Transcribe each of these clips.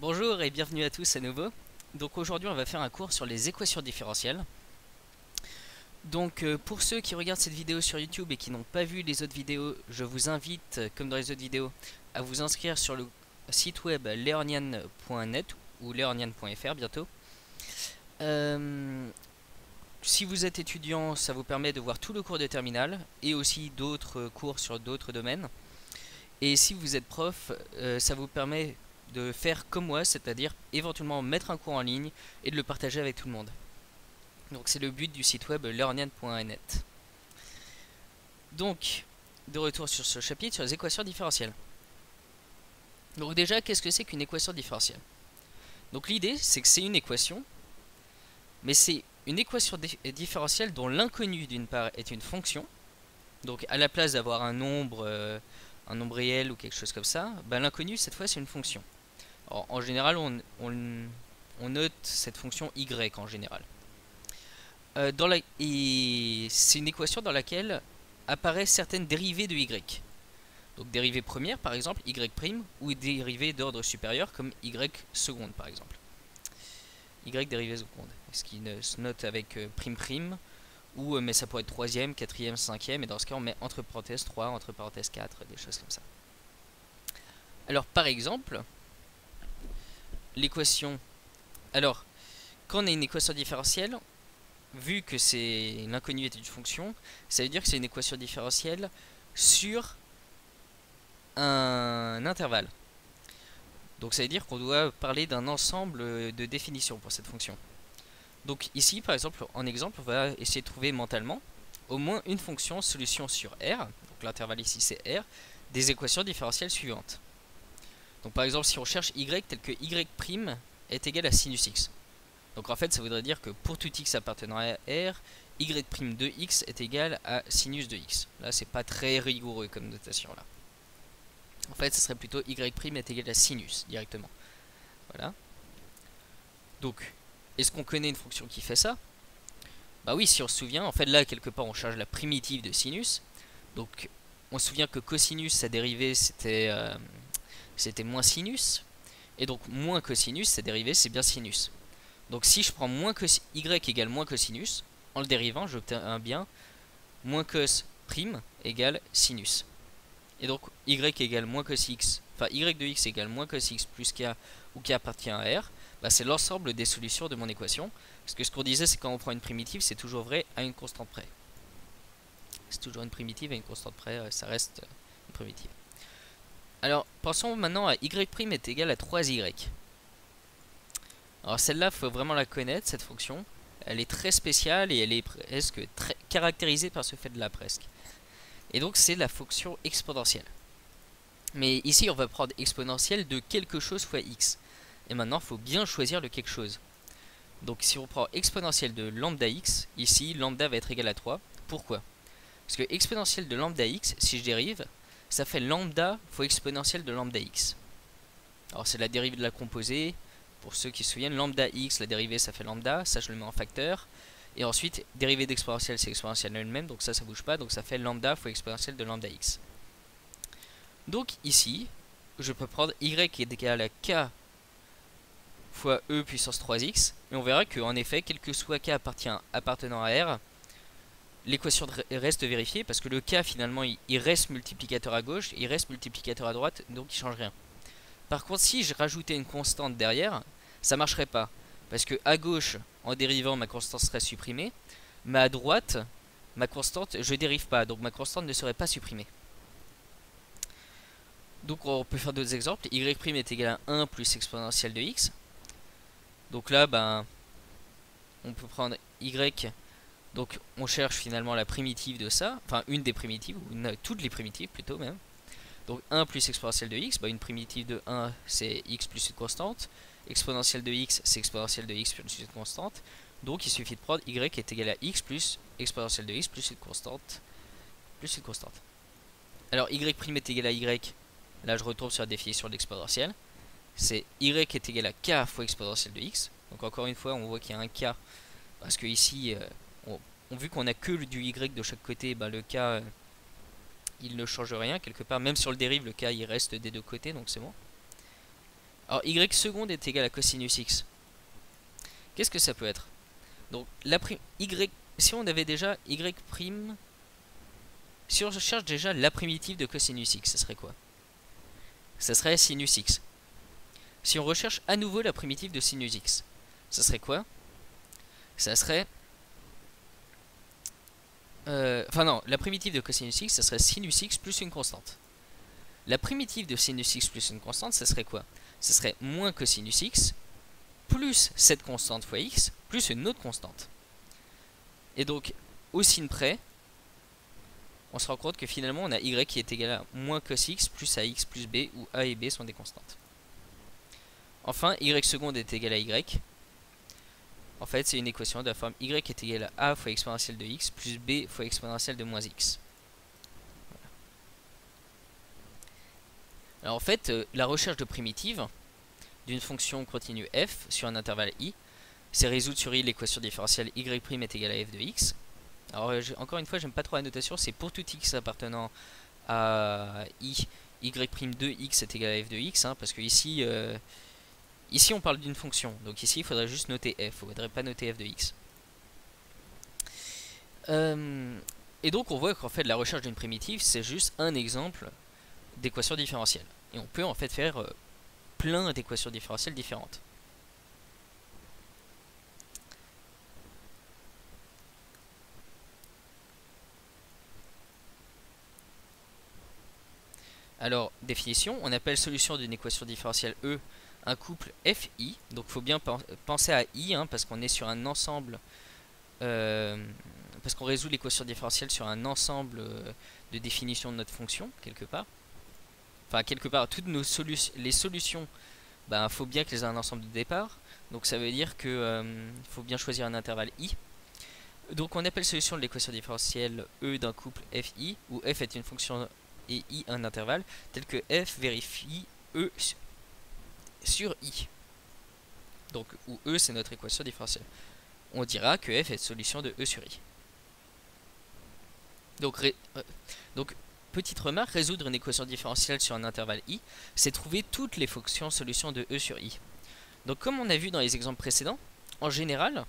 Bonjour et bienvenue à tous à nouveau. Donc aujourd'hui on va faire un cours sur les équations différentielles. Donc pour ceux qui regardent cette vidéo sur YouTube et qui n'ont pas vu les autres vidéos, je vous invite, comme dans les autres vidéos, à vous inscrire sur le site web learnian.net ou learnian.fr bientôt. Si vous êtes étudiant, ça vous permet de voir tout le cours de terminale et aussi d'autres cours sur d'autres domaines. Et si vous êtes prof, ça vous permet de faire comme moi, c'est-à-dire éventuellement mettre un cours en ligne et de le partager avec tout le monde. Donc c'est le but du site web learnian.net. Donc, de retour sur ce chapitre sur les équations différentielles. Donc déjà, qu'est-ce que c'est qu'une équation différentielle? Donc l'idée, c'est que c'est une équation, mais c'est une équation différentielle dont l'inconnu d'une part est une fonction. Donc à la place d'avoir un nombre réel ou quelque chose comme ça, l'inconnu cette fois c'est une fonction. Alors, en général, on note cette fonction y en général. Et c'est une équation dans laquelle apparaissent certaines dérivées de y. Donc dérivée première par exemple, y', ou dérivée d'ordre supérieur comme y seconde par exemple. Y dérivée seconde, ce qui se note avec prime prime, ou mais ça pourrait être troisième, quatrième, cinquième, et dans ce cas on met entre parenthèses 3, entre parenthèses 4, des choses comme ça. Alors par exemple, l'équation... Alors, quand on a une équation différentielle, vu que c'est l'inconnu est une fonction, ça veut dire que c'est une équation différentielle sur un intervalle. Donc ça veut dire qu'on doit parler d'un ensemble de définitions pour cette fonction. Donc ici, par exemple, en exemple, on va essayer de trouver mentalement au moins une fonction solution sur R, donc l'intervalle ici c'est R, des équations différentielles suivantes. Donc par exemple, si on cherche y tel que y' est égal à sinus x. Donc en fait, ça voudrait dire que pour tout x appartenant à R, y' de x est égal à sinus de x. Là, c'est pas très rigoureux comme notation là. En fait, ce serait plutôt y' est égal à sinus directement. Voilà. Donc, est-ce qu'on connaît une fonction qui fait ça? Bah oui, si on se souvient, en fait là, quelque part, on change la primitive de sinus. Donc, on se souvient que cosinus, sa dérivée, c'était moins sinus. Et donc, moins cosinus, sa dérivée, c'est bien sinus. Donc si je prends y égale moins cosinus, en le dérivant, j'obtiens bien moins cos prime égale sinus. Et donc y égale moins cos x, enfin y de x égale moins cos x plus k, où k appartient à r, c'est l'ensemble des solutions de mon équation. Parce que ce qu'on disait, c'est quand on prend une primitive, c'est toujours vrai à une constante près. C'est toujours une primitive à une constante près, ça reste une primitive. Alors pensons maintenant à y' est égal à 3y. Alors celle-là, il faut vraiment la connaître, cette fonction. Elle est très spéciale et elle est presque très caractérisée par ce fait de là presque. Et donc c'est la fonction exponentielle. Mais ici on va prendre exponentielle de quelque chose fois x. Et maintenant il faut bien choisir le quelque chose. Donc si on prend exponentielle de lambda x, ici lambda va être égal à 3. Pourquoi? Parce que exponentielle de lambda x, si je dérive, ça fait lambda fois exponentielle de lambda x. Alors c'est la dérivée de la composée. Pour ceux qui se souviennent, lambda x, la dérivée ça fait lambda, ça je le mets en facteur. Et ensuite, dérivée d'exponentielle c'est exponentielle elle-même, donc ça bouge pas, donc ça fait lambda fois exponentielle de lambda x. Donc ici, je peux prendre y qui est égal à k fois e puissance 3x, et on verra qu'en effet, quel que soit k appartenant à R, l'équation reste vérifiée, parce que le k finalement il reste multiplicateur à gauche, il reste multiplicateur à droite, donc il change rien. Par contre, si je rajoutais une constante derrière, ça marcherait pas. Parce que à gauche, en dérivant, ma constante serait supprimée. Mais à droite, ma constante, je dérive pas. Donc ma constante ne serait pas supprimée. Donc on peut faire d'autres exemples. Y' est égal à 1 plus exponentielle de x. Donc là, on peut prendre y. Donc on cherche finalement la primitive de ça. Enfin, une des primitives, ou toutes les primitives plutôt même. Donc 1 plus exponentielle de x, une primitive de 1 c'est x plus une constante. Exponentielle de x c'est exponentielle de x plus une constante. Donc il suffit de prendre y qui est égal à x plus exponentielle de x plus une constante. Alors y' est égal à y. Là je retombe sur la définition de l'exponentielle. C'est y est égal à k fois exponentielle de x. Donc encore une fois on voit qu'il y a un k. Parce que ici, vu qu'on a que du y de chaque côté, le k... il ne change rien quelque part, même sur le dérive le k il reste des deux côtés, donc c'est bon. Alors y seconde est égal à cosinus x. Qu'est-ce que ça peut être? Donc la prime y, si on avait déjà y prime, si on cherche déjà la primitive de cosinus x, ça serait quoi? Ça serait sinus x. Si on recherche à nouveau la primitive de sinus x, ça serait quoi? Ça serait... Enfin non, la primitive de cosinus x, ça serait sinus x plus une constante. La primitive de sinus x plus une constante, ça serait quoi? Ça serait moins cosinus x plus cette constante fois x plus une autre constante. Et donc, au signe près, on se rend compte que finalement on a y qui est égal à moins cos x plus ax plus b, où a et b sont des constantes. Enfin, y seconde est égal à y. En fait, c'est une équation de la forme y est égal à a fois exponentielle de x plus b fois exponentielle de moins x. Voilà. Alors en fait, la recherche de primitive d'une fonction continue f sur un intervalle i, c'est résoudre sur i l'équation différentielle y' est égale à f de x. Alors encore une fois, j'aime pas trop la notation, c'est pour tout x appartenant à i, y' de x est égal à f de x, hein, parce que ici, ici on parle d'une fonction, donc ici il faudrait juste noter f, il ne faudrait pas noter f de x. Et donc on voit qu'en fait la recherche d'une primitive, c'est juste un exemple d'équation différentielle. Et on peut en fait faire plein d'équations différentielles différentes. Alors, définition, on appelle solution d'une équation différentielle E un couple FI. Donc il faut bien penser à I, hein, parce qu'on est sur un ensemble, parce qu'on résout l'équation différentielle sur un ensemble de définitions de notre fonction, quelque part. Enfin, quelque part, toutes les solutions, ben, faut bien qu'elles aient un ensemble de départ. Donc ça veut dire que faut bien choisir un intervalle I. Donc on appelle solution de l'équation différentielle E d'un couple FI, où F est une fonction et I un intervalle, tel que F vérifie E sur I. Donc, où E c'est notre équation différentielle. On dira que F est solution de E sur I. Donc petite remarque, résoudre une équation différentielle sur un intervalle I, c'est trouver toutes les fonctions solutions de E sur I. Donc comme on a vu dans les exemples précédents, en général,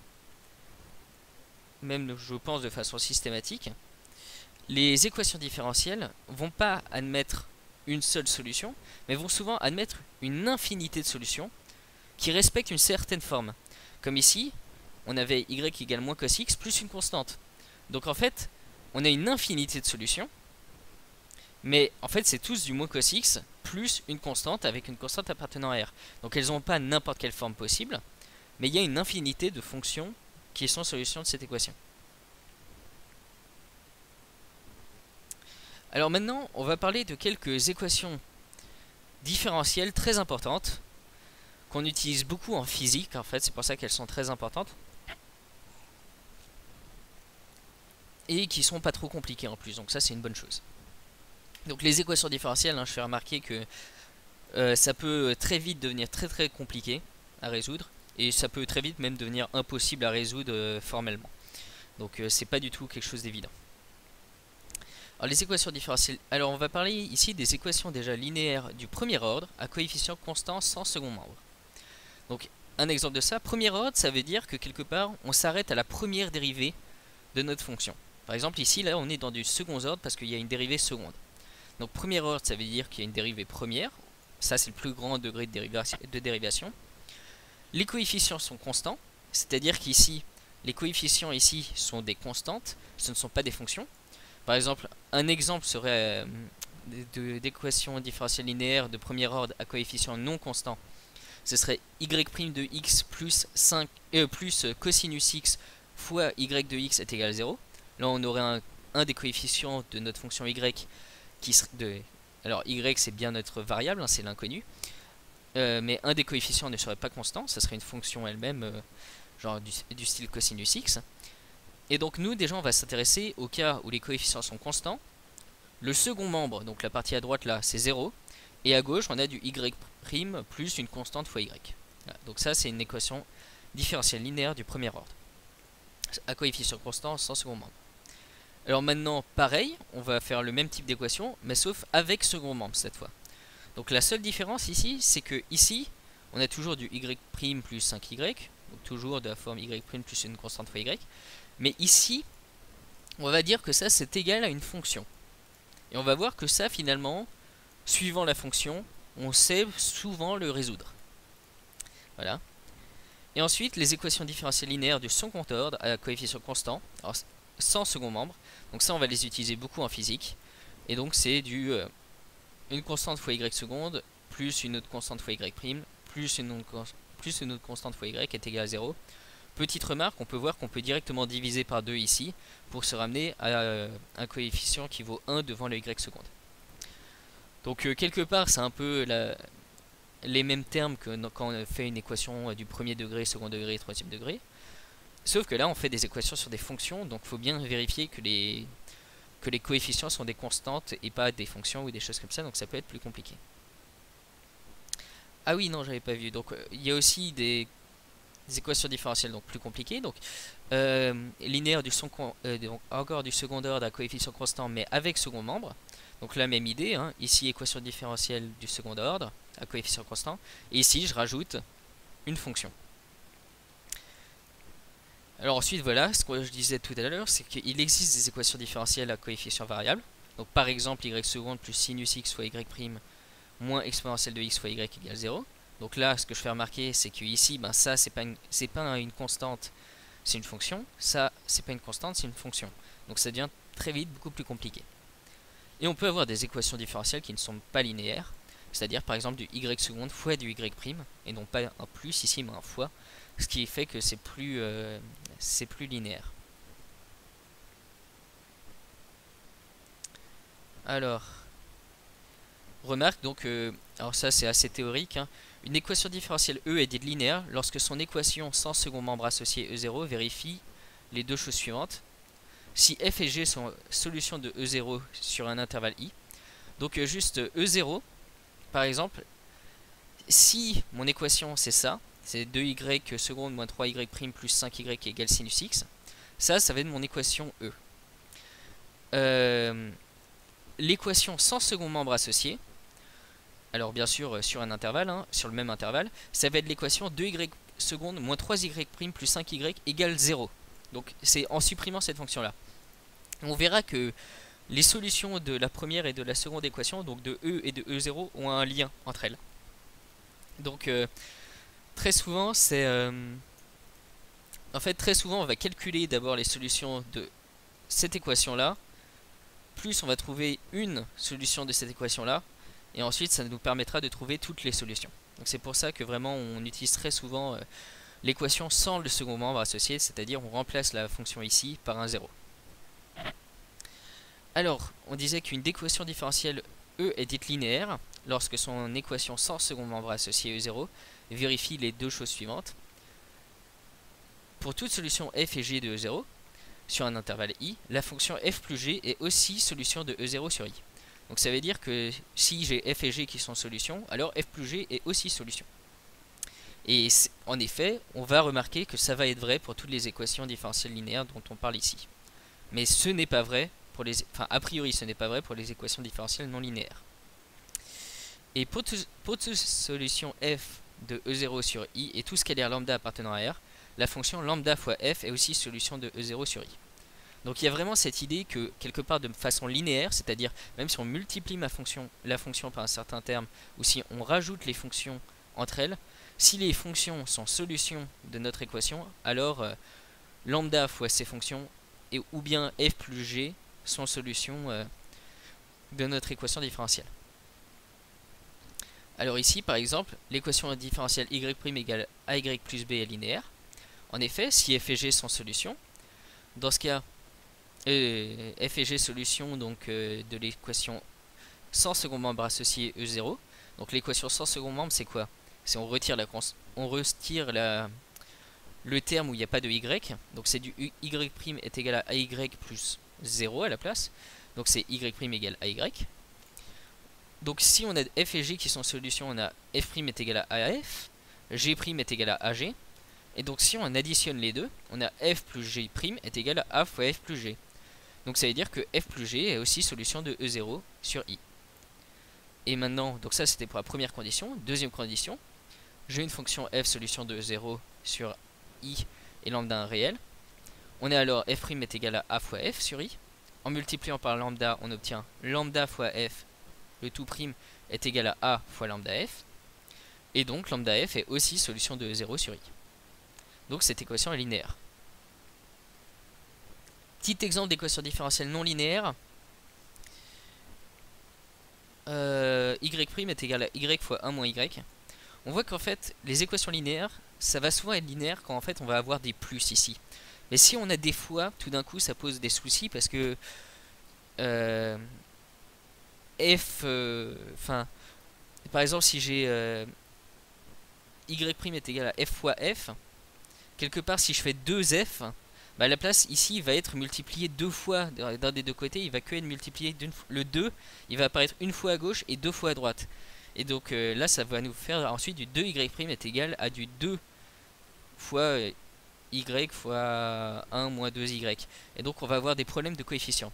même je pense de façon systématique, les équations différentielles vont pas admettre une seule solution, mais vont souvent admettre une infinité de solutions qui respectent une certaine forme. Comme ici, on avait y égale moins cos x plus une constante. Donc en fait, on a une infinité de solutions, mais en fait c'est tous du moins cos x plus une constante avec une constante appartenant à R. Donc elles n'ont pas n'importe quelle forme possible, mais il y a une infinité de fonctions qui sont solutions de cette équation. Alors maintenant, on va parler de quelques équations différentielles très importantes qu'on utilise beaucoup en physique, en fait, c'est pour ça qu'elles sont très importantes. Et qui sont pas trop compliquées en plus, donc ça c'est une bonne chose. Donc les équations différentielles, hein, je fais remarquer que ça peut très vite devenir très compliqué à résoudre, et ça peut très vite même devenir impossible à résoudre formellement. Donc c'est pas du tout quelque chose d'évident. Alors les équations différentielles, alors on va parler ici des équations déjà linéaires du premier ordre à coefficient constant sans second membre. Donc un exemple de ça, premier ordre, ça veut dire que quelque part on s'arrête à la première dérivée de notre fonction. Par exemple ici, là on est dans du second ordre parce qu'il y a une dérivée seconde. Donc premier ordre, ça veut dire qu'il y a une dérivée première, ça c'est le plus grand degré de dérivation. Les coefficients sont constants, c'est-à-dire qu'ici, les coefficients ici sont des constantes, ce ne sont pas des fonctions. Par exemple, un exemple serait d'équation différentielle linéaire de premier ordre à coefficient non constant. Ce serait y' de x plus cosinus x fois y de x est égal à 0. Là, on aurait un des coefficients de notre fonction y qui serait de... Alors, y c'est bien notre variable, hein, c'est l'inconnu. Mais un des coefficients ne serait pas constant, ça serait une fonction elle-même, genre du style cosinus x. Et donc nous déjà on va s'intéresser au cas où les coefficients sont constants. Le second membre, donc la partie à droite là, c'est 0. Et à gauche on a du y' plus une constante fois y. Voilà, donc ça c'est une équation différentielle linéaire du premier ordre, à coefficient constant sans second membre. Alors maintenant pareil, on va faire le même type d'équation, mais sauf avec second membre cette fois. Donc la seule différence ici, c'est que ici, on a toujours du y' plus 5y, donc toujours de la forme y' plus une constante fois y. Mais ici, on va dire que ça c'est égal à une fonction. Et on va voir que ça finalement, suivant la fonction, on sait souvent le résoudre. Voilà. Et ensuite, les équations différentielles linéaires du second ordre à coefficient constant, alors, sans second membre. Donc ça, on va les utiliser beaucoup en physique. Et donc c'est une constante fois y seconde, plus une autre constante fois y prime, plus une autre constante fois y est égal à 0. Petite remarque, on peut voir qu'on peut directement diviser par 2 ici, pour se ramener à un coefficient qui vaut 1 devant le y seconde. Donc quelque part, c'est un peu les mêmes termes que quand on fait une équation du premier degré, second degré et troisième degré. Sauf que là, on fait des équations sur des fonctions, donc il faut bien vérifier que les coefficients sont des constantes et pas des fonctions ou des choses comme ça, donc ça peut être plus compliqué. Ah oui, non, j'avais pas vu. Donc il y a aussi des équations différentielles donc plus compliquées. Donc linéaire donc, encore du second ordre à coefficient constant, mais avec second membre. Donc la même idée, hein. Ici équation différentielle du second ordre à coefficient constant, et ici je rajoute une fonction. Alors ensuite voilà, ce que je disais tout à l'heure, c'est qu'il existe des équations différentielles à coefficient variable. Donc par exemple y seconde plus sinus x fois y prime moins exponentielle de x fois y égale 0. Donc là ce que je fais remarquer c'est que ici ben, ça c'est pas une constante, c'est une fonction. Ça c'est pas une constante, c'est une fonction. Donc ça devient très vite beaucoup plus compliqué. Et on peut avoir des équations différentielles qui ne sont pas linéaires, c'est-à-dire par exemple du y seconde fois du y prime, et non pas un plus ici mais un fois, ce qui fait que c'est plus linéaire. Alors, remarque donc, alors ça c'est assez théorique, hein, une équation différentielle E est dite linéaire lorsque son équation sans second membre associé E0 vérifie les deux choses suivantes. Si f et g sont solutions de E0 sur un intervalle i, donc juste E0, par exemple, si mon équation c'est ça, c'est 2y seconde moins 3y prime plus 5y égale sinus x, ça va être mon équation E. L'équation sans second membre associé, alors bien sûr sur un intervalle, hein, sur le même intervalle, ça va être l'équation 2y seconde moins 3y prime plus 5y égale 0. Donc c'est en supprimant cette fonction là. On verra que les solutions de la première et de la seconde équation, donc de E et de E0, ont un lien entre elles. Donc très souvent c'est en fait très souvent on va calculer d'abord les solutions de cette équation là, plus on va trouver une solution de cette équation là, et ensuite ça nous permettra de trouver toutes les solutions. Donc c'est pour ça que vraiment on utilise très souvent l'équation sans le second membre associé, c'est-à-dire on remplace la fonction ici par un 0. Alors on disait qu'une équation différentielle E est dite linéaire lorsque son équation sans second membre associé E0 vérifie les deux choses suivantes. Pour toute solution f et g de E0 sur un intervalle i, la fonction f plus g est aussi solution de E0 sur i. Donc ça veut dire que si j'ai f et g qui sont solutions, alors f plus g est aussi solution. Et en effet, on va remarquer que ça va être vrai pour toutes les équations différentielles linéaires dont on parle ici. Mais ce n'est pas vrai pour les, enfin a priori ce n'est pas vrai pour les équations différentielles non linéaires. Et pour toute solution f de E0 sur i et tout scalaire lambda appartenant à R, la fonction lambda fois f est aussi solution de E0 sur i. Donc il y a vraiment cette idée que quelque part de façon linéaire, c'est-à-dire même si on multiplie la fonction par un certain terme, ou si on rajoute les fonctions entre elles, si les fonctions sont solutions de notre équation, alors lambda fois ces fonctions ou bien f plus g sont solutions de notre équation différentielle. Alors ici par exemple, l'équation différentielle y' égale ay plus b est linéaire. En effet, si f et g sont solutions, dans ce cas, f et g solution donc de l'équation sans second membre associé E0. Donc l'équation sans second membre c'est quoi? C'est on retire le terme où il n'y a pas de y, donc c'est du y' est égal à ay plus 0 à la place, donc c'est y' égale ay. Donc si on a f et g qui sont solutions, on a f' est égal à af, g' est égal à ag, et donc si on additionne les deux, on a f plus g' est égal à a fois f plus g. Donc ça veut dire que f plus g est aussi solution de E0 sur i. Et maintenant, donc ça c'était pour la première condition. Deuxième condition, j'ai une fonction f solution de 0 sur i et lambda 1 réel. On a alors f' est égal à a fois f sur i. En multipliant par lambda, on obtient lambda fois f, le tout prime, est égal à a fois lambda f. Et donc lambda f est aussi solution de 0 sur i. Donc cette équation est linéaire. Petit exemple d'équation différentielle non linéaire. Y' est égal à y fois 1 moins y. On voit qu'en fait, les équations linéaires, ça va souvent être linéaire quand en fait on va avoir des plus ici. Mais si on a des fois, tout d'un coup, ça pose des soucis parce que f, enfin, par exemple, si j'ai y' est égal à f fois f, quelque part, si je fais 2f, bah, la place ici va être multipliée deux fois d'un des deux côtés. Il va que être multiplié le 2, il va apparaître une fois à gauche et deux fois à droite. Et donc là, ça va nous faire ensuite du 2y' est égal à du 2 fois y fois 1 moins 2y. Et donc on va avoir des problèmes de coefficients.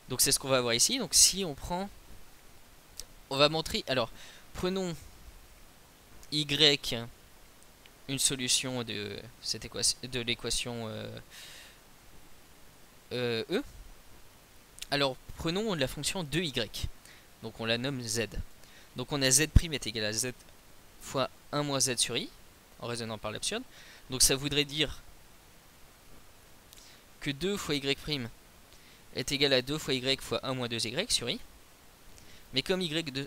Donc c'est ce qu'on va avoir ici. Donc si on prend, on va montrer, alors prenons y, une solution de cette équation, de l'équation E. Alors prenons la fonction 2y. Donc on la nomme z. Donc on a z' est égal à z fois 1 moins z sur i, en raisonnant par l'absurde. Donc ça voudrait dire que 2 fois y' est égal à 2 fois y fois 1 moins 2y sur i. Mais comme y2...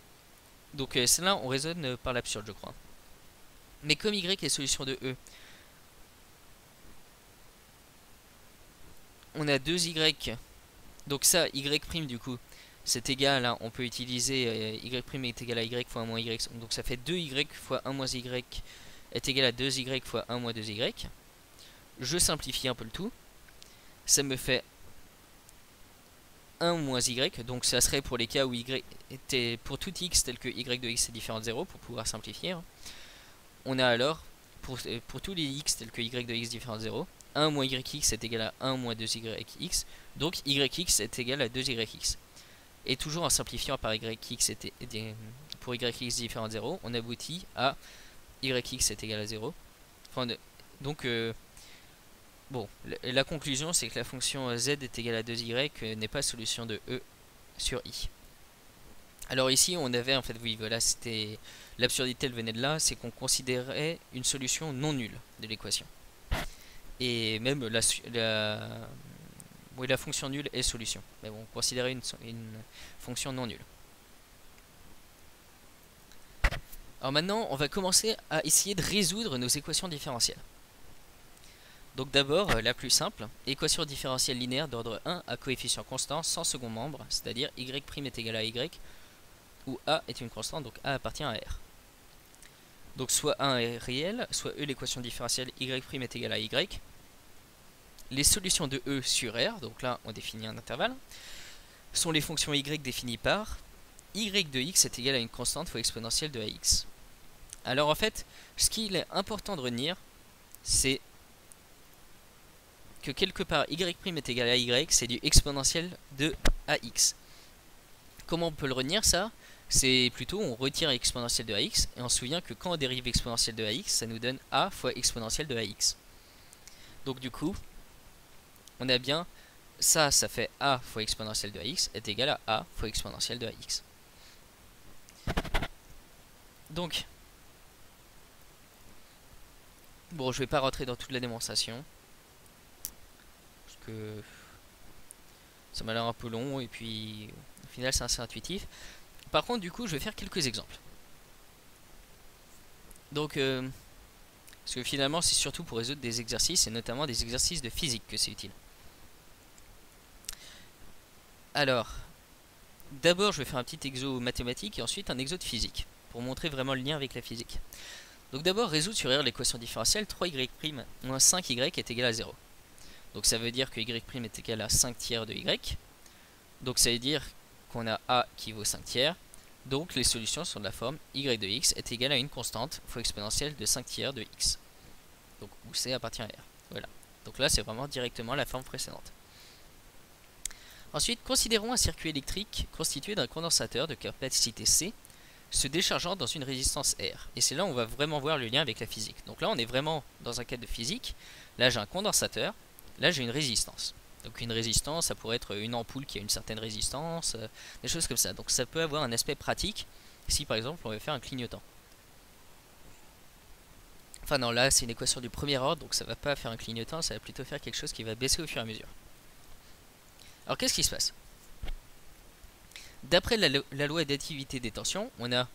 Donc celle-là, on raisonne par l'absurde, je crois. Mais comme y est solution de E, on a 2y. Donc ça, y' du coup, c'est égal à... On peut utiliser y' est égal à y fois 1 moins y. Donc ça fait 2y fois 1 moins y est égal à 2y fois 1 moins 2y. Je simplifie un peu le tout. Ça me fait 1 moins y. Donc ça serait pour les cas où y était pour tout x tel que y de x est différent de 0 pour pouvoir simplifier. On a alors pour tous les x tel que y de x différent de 0, 1 moins yx est égal à 1 moins 2yx. Donc yx est égal à 2yx. Et toujours en simplifiant par yx pour yx différent de 0, on aboutit à yx est égal à 0. Enfin, donc bon, la conclusion c'est que la fonction z est égale à 2y n'est pas solution de E sur i. Alors ici on avait en fait, oui voilà, c'était l'absurdité, elle venait de là, c'est qu'on considérait une solution non nulle de l'équation. Et même oui, la fonction nulle est solution. Mais bon, on considérait une fonction non nulle. Alors maintenant, on va commencer à essayer de résoudre nos équations différentielles. Donc d'abord, la plus simple, équation différentielle linéaire d'ordre 1 à coefficient constant sans second membre, c'est-à-dire y' est égal à y, où a est une constante, donc a appartient à r. Donc soit 1 est réel, soit E l'équation différentielle y' est égal à y. Les solutions de E sur R, donc là on définit un intervalle, sont les fonctions y définies par y de x est égal à une constante fois exponentielle de ax. Alors en fait, ce qu'il est important de retenir, c'est que quelque part y' est égal à y, c'est du exponentiel de ax. Comment on peut le retenir ça? C'est plutôt on retire exponentielle de ax et on se souvient que quand on dérive exponentielle de ax, ça nous donne a fois exponentielle de ax. Donc du coup, on a bien ça fait a fois exponentielle de ax est égal à a fois exponentielle de ax. Donc, bon, je vais pas rentrer dans toute la démonstration parce que ça m'a l'air un peu long et puis au final c'est assez intuitif. Par contre, du coup, je vais faire quelques exemples. Donc, parce que finalement, c'est surtout pour résoudre des exercices et notamment des exercices de physique que c'est utile. Alors, d'abord, je vais faire un petit exo mathématique et ensuite un exo de physique pour montrer vraiment le lien avec la physique. Donc d'abord, résoudre sur R l'équation différentielle 3y' moins 5y est égal à 0. Donc ça veut dire que y' est égal à 5 tiers de y. Donc ça veut dire qu'on a a qui vaut 5 tiers. Donc les solutions sont de la forme y de x est égal à une constante fois exponentielle de 5 tiers de x. Donc où c appartient à R. Voilà. Donc là c'est vraiment directement la forme précédente. Ensuite, considérons un circuit électrique constitué d'un condensateur de capacité C se déchargeant dans une résistance R. Et c'est là où on va vraiment voir le lien avec la physique. Donc là, on est vraiment dans un cas de physique. Là, j'ai un condensateur. Là, j'ai une résistance. Donc une résistance, ça pourrait être une ampoule qui a une certaine résistance, des choses comme ça. Donc ça peut avoir un aspect pratique si par exemple on veut faire un clignotant. Enfin non, là c'est une équation du premier ordre, donc ça va pas faire un clignotant, ça va plutôt faire quelque chose qui va baisser au fur et à mesure. Alors qu'est-ce qui se passe? D'après la loi d'additivité des tensions, on a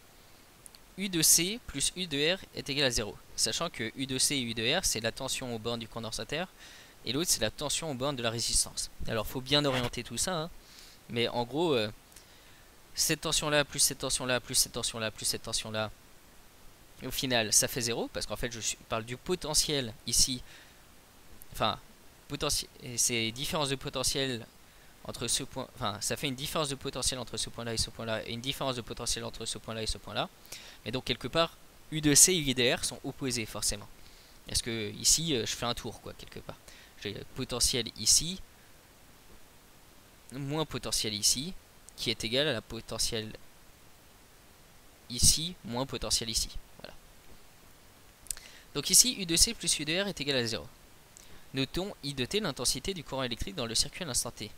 U de C plus U de R est égal à 0. Sachant que U de C et U de R, c'est la tension aux bornes du condensateur, et l'autre c'est la tension aux bornes de la résistance. Alors faut bien orienter tout ça, hein, mais en gros, cette tension là, plus cette tension là, plus cette tension là, plus cette tension là, au final ça fait 0, parce qu'en fait je parle du potentiel ici, enfin, c'est différence de potentiel entre ce point, enfin ça fait une différence de potentiel entre ce point là et ce point là, et une différence de potentiel entre ce point là et ce point là, et donc quelque part U de C et U de R sont opposés forcément. Est-ce que ici je fais un tour quoi quelque part. J'ai le potentiel ici, moins potentiel ici, qui est égal à la potentiel ici, moins potentiel ici. Voilà. Donc ici U de C plus U de R est égal à 0. Notons I de T, l'intensité du courant électrique dans le circuit à l'instant T.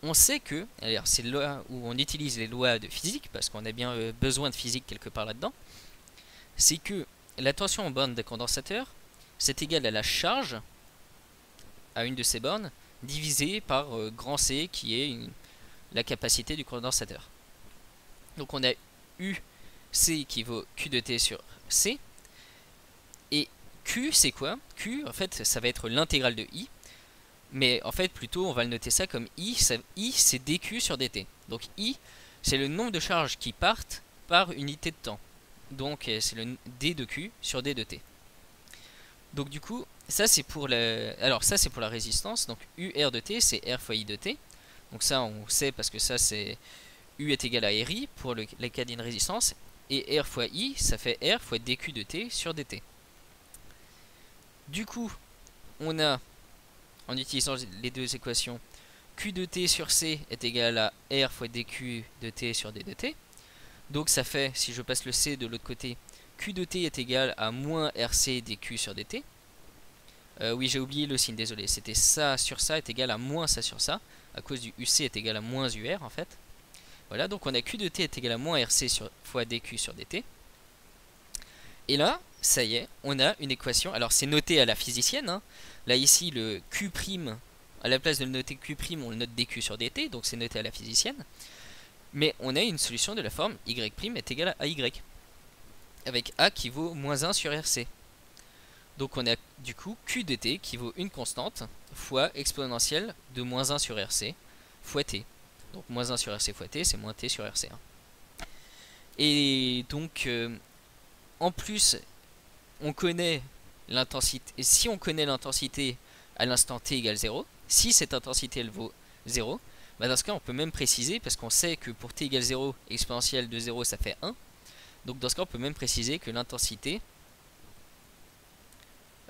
On sait que, alors c'est là où on utilise les lois de physique, parce qu'on a bien besoin de physique quelque part là-dedans, c'est que la tension en borne des condensateurs, c'est égal à la charge à une de ces bornes, divisé par grand C, qui est la capacité du condensateur. Donc on a UC qui vaut Q de T sur C, et Q c'est quoi? Q en fait ça va être l'intégrale de I, mais en fait plutôt on va le noter ça comme I c'est dQ sur dt. Donc I c'est le nombre de charges qui partent par unité de temps, donc c'est le d de Q sur d de T. Donc du coup ça c'est pour la résistance, donc UR de T c'est R fois I de T, donc ça on sait parce que ça c'est U est égal à RI pour le cas d'une résistance, et R fois I ça fait R fois dQ de T sur dt. Du coup on a, en utilisant les deux équations, Q de T sur C est égal à R fois dQ de T sur d de T. Donc ça fait, si je passe le C de l'autre côté, Q de T est égal à moins RC dQ sur dt. Oui, j'ai oublié le signe, désolé. C'était ça sur ça est égal à moins ça sur ça, à cause du UC est égal à moins UR en fait. Voilà, donc on a Q de T est égal à moins RC fois dQ sur dt. Et là, ça y est, on a une équation. Alors c'est noté à la physicienne, hein. Là ici le Q', à la place de le noter Q', on le note dQ sur dt, donc c'est noté à la physicienne. Mais on a une solution de la forme Y' est égal à AY, avec A qui vaut moins 1 sur RC. Donc on a du coup Q de T qui vaut une constante fois exponentielle de moins 1 sur RC fois T. Donc moins 1 sur RC fois T, c'est moins T sur RC1. Et donc en plus on connaît l'intensité, et si on connaît l'intensité à l'instant T égale 0, si cette intensité elle vaut 0, bah dans ce cas on peut même préciser, parce qu'on sait que pour T égale 0, exponentielle de 0 ça fait 1. Donc dans ce cas on peut même préciser que l'intensité...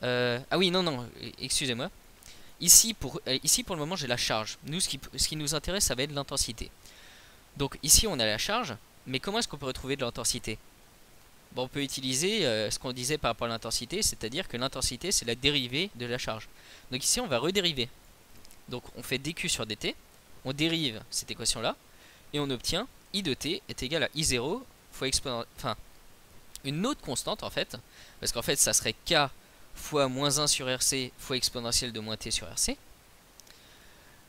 ah oui, non, excusez-moi. Ici pour le moment j'ai la charge. Nous ce qui nous intéresse ça va être l'intensité. Donc ici on a la charge, mais comment est-ce qu'on peut retrouver de l'intensité? Bon, on peut utiliser ce qu'on disait par rapport à l'intensité, c'est-à-dire que l'intensité c'est la dérivée de la charge. Donc ici on va redériver. Donc on fait dQ sur dt, on dérive cette équation là, et on obtient I de t est égal à I0 fois une autre constante en fait, parce qu'en fait ça serait K fois moins 1 sur RC fois exponentielle de moins T sur RC.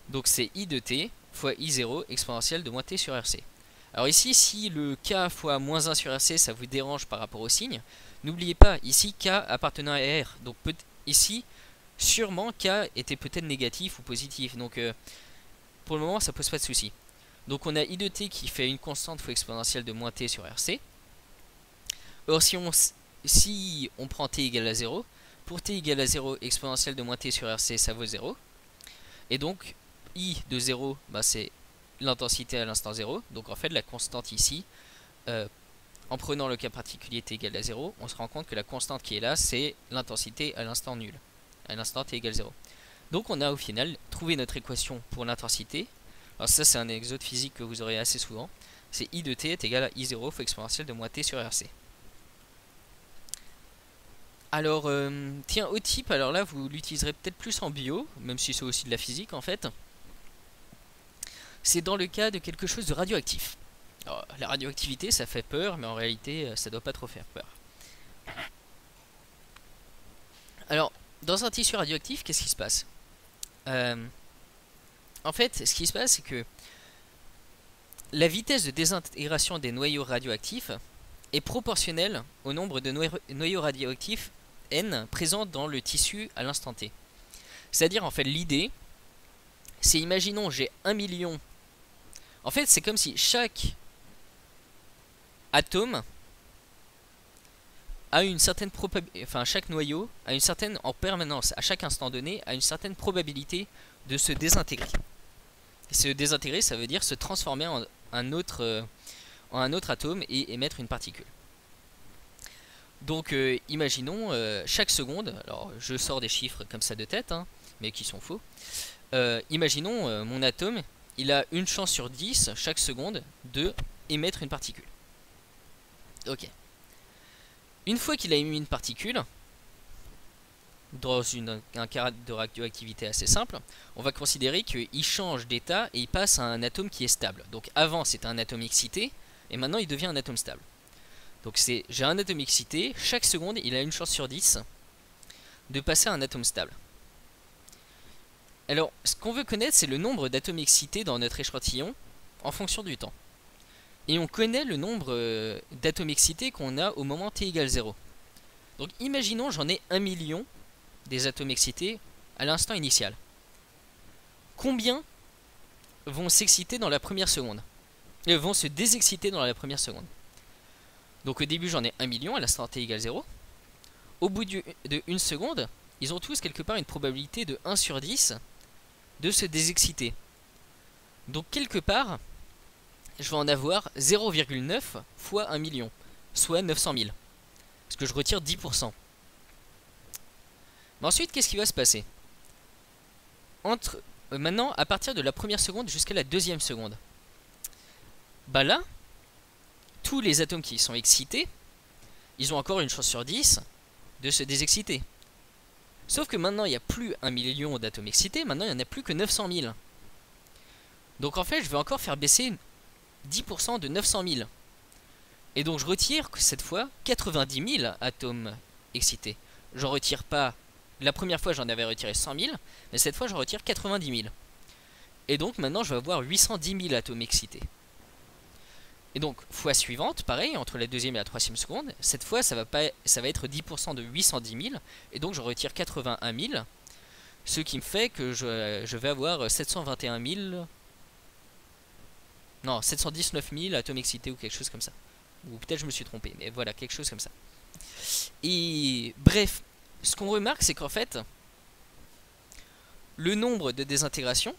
Donc c'est I de T fois I0 exponentielle de moins T sur RC. Alors ici, si le K fois moins 1 sur RC ça vous dérange par rapport au signe, n'oubliez pas, ici K appartenant à R. Donc ici, sûrement K était peut-être négatif ou positif. Donc pour le moment, ça pose pas de souci. Donc on a I de T qui fait une constante fois exponentielle de moins T sur RC. Or si on prend T égale à 0, pour T égale à 0, exponentielle de moins T sur RC ça vaut 0. Et donc I de 0, bah, c'est l'intensité à l'instant 0. Donc en fait la constante ici, en prenant le cas particulier T égale à 0, on se rend compte que la constante qui est là c'est l'intensité à l'instant nul, à l'instant T égale 0. Donc on a au final trouvé notre équation pour l'intensité. Alors ça c'est un exode physique que vous aurez assez souvent. c'est I de t est égal à I0 fois exponentielle de moins t sur RC. Alors, tiens, au type, alors là, vous l'utiliserez peut-être plus en bio, même si c'est aussi de la physique en fait. C'est dans le cas de quelque chose de radioactif. Alors, la radioactivité, ça fait peur, mais en réalité, ça doit pas trop faire peur. Alors, dans un tissu radioactif, qu'est-ce qui se passe? En fait, ce qui se passe, c'est que la vitesse de désintégration des noyaux radioactifs est proportionnelle au nombre de noyaux radioactifs N présents dans le tissu à l'instant T. C'est-à-dire, en fait, l'idée, c'est, imaginons, j'ai 1 million. En fait, c'est comme si chaque atome a une certaine probabilité, enfin, chaque noyau a une certaine, en permanence, à chaque instant donné, a une certaine probabilité de se désintégrer. Et se désintégrer, ça veut dire se transformer en un autre atome et émettre une particule. Donc imaginons chaque seconde, alors je sors des chiffres comme ça de tête, hein, mais qui sont faux. Imaginons mon atome, il a une chance sur 10 chaque seconde de émettre une particule. Ok. Une fois qu'il a émis une particule, dans un cas de radioactivité assez simple, on va considérer qu'il change d'état et il passe à un atome qui est stable. Donc avant c'était un atome excité, et maintenant il devient un atome stable. Donc j'ai un atome excité, chaque seconde il a une chance sur 10 de passer à un atome stable. Alors ce qu'on veut connaître, c'est le nombre d'atomes excités dans notre échantillon en fonction du temps. Et on connaît le nombre d'atomes excités qu'on a au moment t égale 0. Donc imaginons j'en ai 1 million des atomes excités à l'instant initial. Combien vont s'exciter dans la première seconde? Vont se désexciter dans la première seconde. Donc au début j'en ai 1 million à l'instant t égale 0. Au bout de 1 seconde, ils ont tous quelque part une probabilité de 1 sur 10 de se désexciter. Donc quelque part, je vais en avoir 0,9 fois 1 million, soit 900 000. Parce que je retire 10%. Mais ensuite, qu'est-ce qui va se passer? Maintenant, à partir de la première seconde jusqu'à la deuxième seconde, bah là, tous les atomes qui sont excités, ils ont encore une chance sur 10 de se désexciter. Sauf que maintenant, il n'y a plus 1 million d'atomes excités, maintenant il n'y en a plus que 900 000. Donc en fait, je vais encore faire baisser 10% de 900 000. Et donc je retire cette fois 90 000 atomes excités. J'en retire pas. La première fois j'en avais retiré 100 000, mais cette fois j'en retire 90 000. Et donc maintenant je vais avoir 810 000 atomes excités. Et donc fois suivante, pareil, entre la deuxième et la troisième seconde, cette fois ça va être 10% de 810 000, et donc je retire 81 000, ce qui me fait que je vais avoir 721 000... Non, 719 000 atomes excités ou quelque chose comme ça. Ou peut-être je me suis trompé, mais voilà, quelque chose comme ça. Et bref, ce qu'on remarque, c'est qu'en fait, le nombre de désintégrations,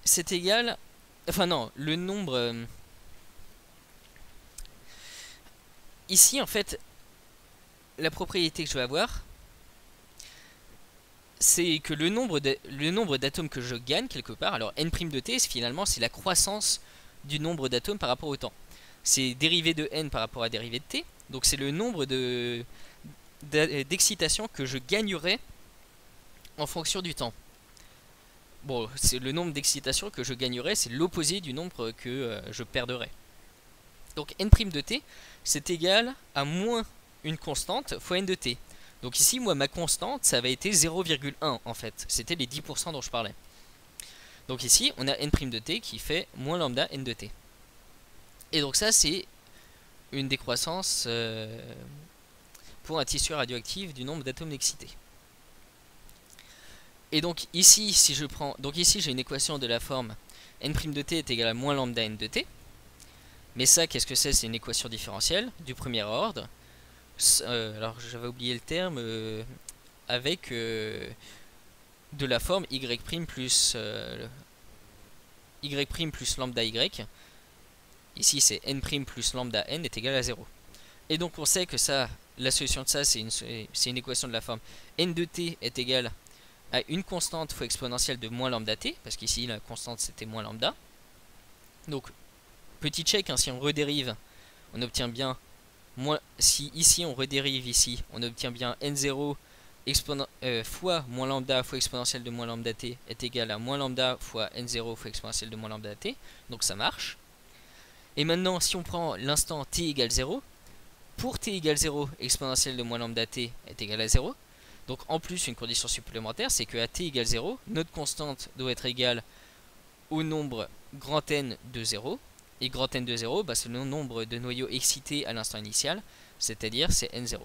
c'est égal... Enfin non, le nombre... Ici, en fait, la propriété que je vais avoir, c'est que le nombre d'atomes que je gagne quelque part, alors n' de t, finalement, c'est la croissance du nombre d'atomes par rapport au temps. C'est dérivé de n par rapport à dérivé de t, donc c'est le nombre d'excitations que je gagnerai en fonction du temps. Bon, c'est le nombre d'excitations que je gagnerai, c'est l'opposé du nombre que je perdrai. Donc n' de t, c'est égal à moins une constante fois n de t. Donc ici, moi, ma constante, ça avait été 0,1 en fait. C'était les 10% dont je parlais. Donc ici, on a n' de t qui fait moins lambda n de t. Et donc ça, c'est une décroissance pour un tissu radioactif du nombre d'atomes excités. Et donc ici, si je prends... Donc ici, j'ai une équation de la forme n' de t est égal à moins lambda n de t. Mais ça, qu'est-ce que c'est? C'est une équation différentielle du premier ordre. Alors, j'avais oublié le terme. Avec de la forme y' plus y' plus lambda y. Ici, c'est n' plus lambda n est égal à 0. Et donc, on sait que ça, la solution de ça, c'est une équation de la forme n de t est égal à une constante fois exponentielle de moins lambda t, parce qu'ici, la constante, c'était moins lambda. Donc petit check, hein, si on redérive, on obtient bien si ici on redérive ici, on obtient bien n0 fois moins lambda fois exponentielle de moins lambda t est égal à moins lambda fois n0 fois exponentielle de moins lambda t. Donc ça marche. Et maintenant, si on prend l'instant t égale 0, pour t égale 0, exponentielle de moins lambda t est égale à 0. Donc en plus, une condition supplémentaire, c'est que à t égale 0, notre constante doit être égale au nombre grand N de 0. Et grand N de 0, bah, c'est le nombre de noyaux excités à l'instant initial, c'est-à-dire c'est N0.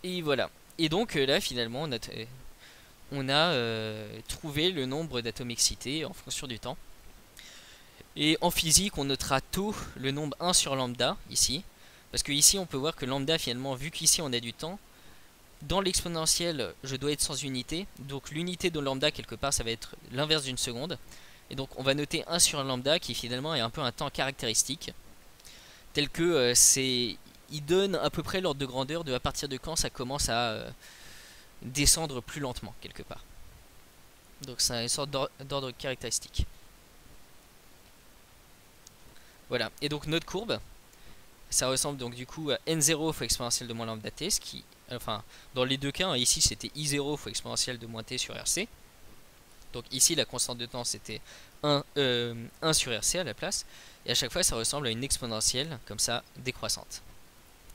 Et voilà. Et donc là, finalement, on a trouvé le nombre d'atomes excités en fonction du temps. Et en physique, on notera tôt le nombre 1 sur lambda, ici. Parce que ici, on peut voir que lambda, finalement, vu qu'ici on a du temps, dans l'exponentielle, je dois être sans unité. Donc l'unité de lambda, quelque part, ça va être l'inverse d'une seconde. Et donc on va noter 1 sur lambda, qui finalement est un peu un temps caractéristique. Tel que il donne à peu près l'ordre de grandeur de à partir de quand ça commence à descendre plus lentement, quelque part. Donc c'est une sorte d'ordre caractéristique. Voilà, et donc notre courbe, ça ressemble donc du coup à n0 fois exponentielle de moins lambda t, ce qui, enfin, dans les deux cas, hein, ici c'était i0 fois exponentielle de moins t sur rc. Donc ici la constante de temps c'était 1 sur rc à la place, et à chaque fois ça ressemble à une exponentielle, comme ça, décroissante.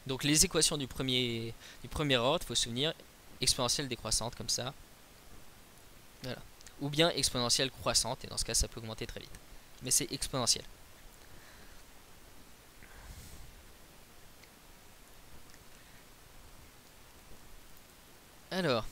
Donc les équations du premier ordre, il faut se souvenir, exponentielle décroissante, comme ça. Voilà. Ou bien exponentielle croissante, et dans ce cas ça peut augmenter très vite. Mais c'est exponentielle. Alors,